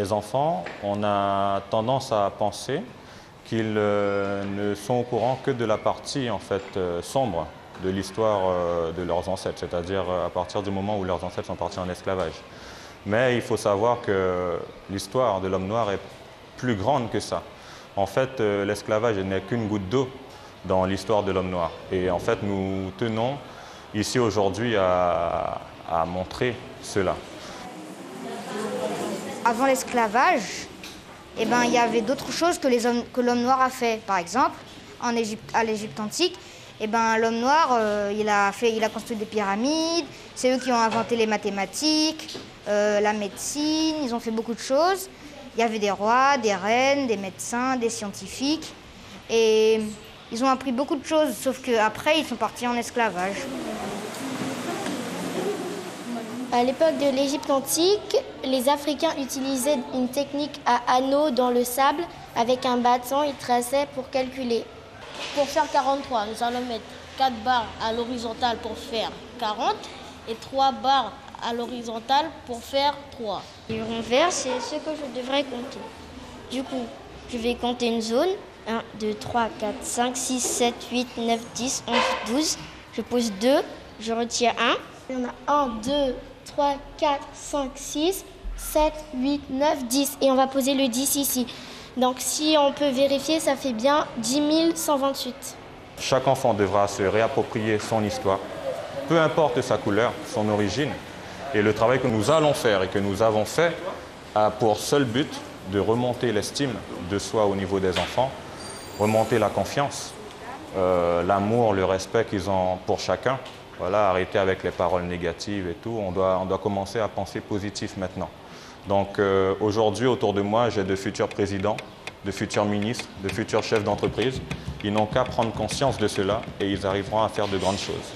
les enfants, on a tendance à penser qu'ils ne sont au courant que de la partie en fait, sombre de l'histoire de leurs ancêtres, c'est-à-dire à partir du moment où leurs ancêtres sont partis en esclavage. Mais il faut savoir que l'histoire de l'homme noir est plus grande que ça. En fait, l'esclavage n'est qu'une goutte d'eau dans l'histoire de l'homme noir. Et en fait, nous tenons ici aujourd'hui à montrer cela. Avant l'esclavage, eh ben, il y avait d'autres choses que l'homme noir a fait. Par exemple, à l'Égypte antique, eh ben, l'homme noir, il a construit des pyramides, c'est eux qui ont inventé les mathématiques, la médecine, ils ont fait beaucoup de choses. Il y avait des rois, des reines, des médecins, des scientifiques. Et ils ont appris beaucoup de choses, sauf qu'après, ils sont partis en esclavage. À l'époque de l'Égypte antique, les Africains utilisaient une technique à anneaux dans le sable. Avec un bâton, ils traçaient pour calculer. Pour faire 43, nous allons mettre 4 barres à l'horizontale pour faire 40 et 3 barres à l'horizontale pour faire 3. Le renvers, c'est ce que je devrais compter. Du coup, je vais compter une zone. 1, 2, 3, 4, 5, 6, 7, 8, 9, 10, 11, 12. Je pose 2, je retire 1. Il y en a 1, 2, 3, 4, 5, 6, 7, 8, 9, 10. Et on va poser le 10 ici. Donc si on peut vérifier, ça fait bien 10 128. Chaque enfant devra se réapproprier son histoire, peu importe sa couleur, son origine. Et le travail que nous allons faire et que nous avons fait a pour seul but de remonter l'estime de soi au niveau des enfants, remonter la confiance, l'amour, le respect qu'ils ont pour chacun. Voilà, arrêter avec les paroles négatives et tout. On doit commencer à penser positif maintenant. Donc aujourd'hui, autour de moi, j'ai de futurs présidents, de futurs ministres, de futurs chefs d'entreprise. Ils n'ont qu'à prendre conscience de cela et ils arriveront à faire de grandes choses.